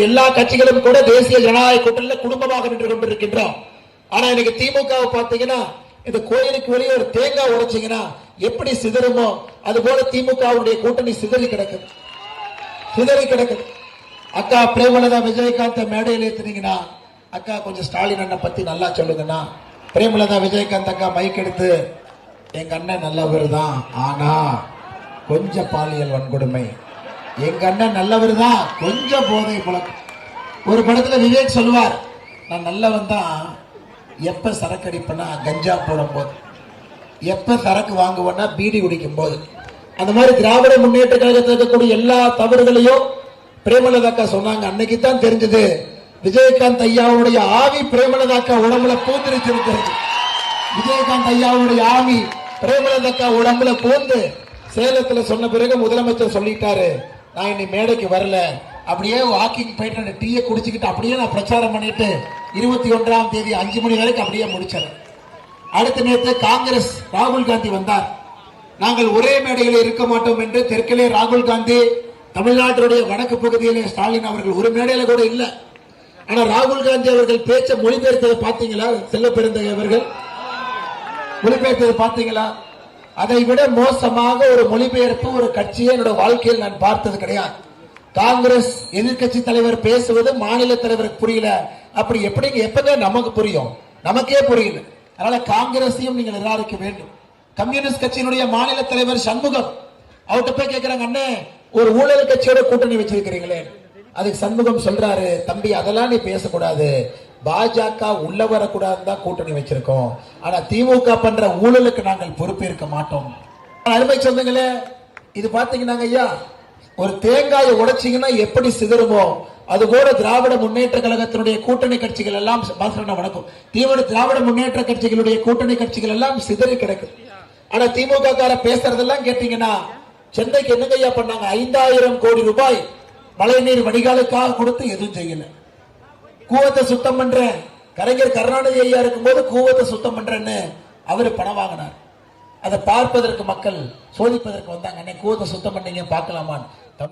எல்லா கட்சிகளும் கூட தேசிய ஜனநாயக கூட்டணியில் குடும்பமாக நின்று கொண்டிருக்கின்றோம். ஆனா இன்னைக்கு திமுக பாத்தீங்கன்னா இந்த கோயிலுக்கு வெளியே ஒரு தேங்காய் உடைச்சிங்கன்னா எப்படி சிதறுமோ அது போல திமுகவுடைய கூட்டணி சிதறி கிடக்குது. அக்கா பிரேமலதா விஜயகாந்த் மேடையில் ஏத்துனீங்கன்னா அக்கா கொஞ்சம் ஸ்டாலின் அண்ணன் பத்தி நல்லா சொல்லுங்கன்னா பிரேமலதா விஜயகாந்த் அக்கா மைக் எடுத்து எங்க அண்ணன் நல்லவர் தான், ஆனா கொஞ்சம் பாலியல் வன்கொடுமை, எங்க அண்ணன் நல்லவர் தான், கொஞ்சம் போதை பழக்கம். ஒரு படத்துல விவேக் சொல்லுவார், நான் நல்லவன் தான் எப்ப சரக்கு அடிப்பேன்னா கஞ்சா போடும் போது, எப்ப சரக்கு வாங்குவேன்னா பீடி குடிக்கும் போது. அந்த மாதிரி திராவிட முன்னேற்ற கழகத்தில் இருக்கக்கூடிய எல்லா தவறுகளையும் பிரேமலதாக்கா சொன்னாங்க. அன்னைக்கு தான் தெரிஞ்சது விஜயகாந்த் ஐயாவுடைய ஆவி பிரேமலதாக்கா உடம்புல பூந்திருச்சிருக்கிறது. விஜயகாந்த் ஐயாவுடைய ஆவி பிரேமலதாக்கா உடம்புல பூந்து சேலத்துல சொன்ன பிறகு முதலமைச்சர் சொல்லிட்டாரு, நான் இன்னைக்கு மேடைக்கு வரல, அப்படியே வாக்கிங் போயிட்டு டீயை குடிச்சுக்கிட்டு அப்படியே நான் பிரச்சாரம் பண்ணிட்டு 21ஆம் தேதி 5 மணி வரைக்கும் அப்படியே முடிச்சேன். அடுத்த நேரத்து காங்கிரஸ் ராகுல் காந்தி வந்தார். நாங்கள் ஒரே மேடையில் இருக்க மாட்டோம் என்று தெற்கிலே ராகுல் காந்தி, தமிழ்நாட்டினுடைய வடக்கு பகுதியிலே ஸ்டாலின் அவர்கள் ஒரு மேடையில கூட இல்ல. ஆனா ராகுல் காந்தி அவர்கள் பேச்ச மொழிபெயர்த்ததை பாத்தீங்களா? செல்ல பெருந்தகை அவர்கள் மொழிபெயர்த்ததை பாத்தீங்களா? அதை விட மோசமாக ஒரு மொழிபெயர்ப்பு ஒரு கட்சியை என்னோட வாழ்க்கையில் நான் பார்த்தது கிடையாது. காங்கிரஸ் எதிர்கட்சி தலைவர் பேசுவது மாநில தலைவருக்கு புரியல, அப்படி எப்படிங்க எப்பங்க நமக்கு புரியும்? நமக்கே புரியல. அதனால காங்கிரஸையும் நீங்கள் நிராகரிக்க வேண்டும். கம்யூனிஸ்ட் கட்சியினுடைய மாநில தலைவர் சண்முகம் அவர்கிட்ட போய் கேட்கிறாங்க, அண்ணே ஒரு ஊழல் கட்சியோட கூட்டணி வச்சிருக்கிறீங்களே. அதுக்கு சண்முகம் சொல்றாரு, தம்பி அதெல்லாம் நீ பேசக்கூடாது, பாஜக உள்ள வரக்கூடாதுன்னு தான் கூட்டணி வச்சிருக்கோம், ஆனா திமுக பண்ற ஊழலுக்கு நாங்கள் பொறுப்பேற்க மாட்டோம். அருமை சொந்தங்களே, இது பாத்தீங்கன்னா ஐயா, ஒரு தேங்காயை உடைச்சிங்கன்னா எப்படி சிதறுமோ அது போல திராவிட முன்னேற்ற கழகத்தினுடைய கூட்டணி கட்சிகள் எல்லாம் வணக்கம் திராவிட முன்னேற்ற கட்சிகளுடைய கூட்டணி கட்சிகள் எல்லாம் சிதறி கிடக்கு. ஆனா திமுக கார பேசுறதெல்லாம் கேட்டீங்கன்னா சென்னைக்கு என்னங்க ஐயா பண்ணாங்க? 5000 கோடி ரூபாய் மழைநீர் வடிகாலுக்காக கொடுத்து எதுவும் செய்யல. கூவத்தை சுத்தம் பண்ற கலைஞர் கருணாநிதி ஐயா இருக்கும் போது கூவத்தை சுத்தம் பண்றேன்னு அவரு பணம் வாங்கினார். அதை பார்ப்பதற்கு மக்கள் சோதிப்பதற்கு வந்தாங்க, கூவத்தை சுத்தம் பண்ணீங்க பார்க்கலாமான்னு.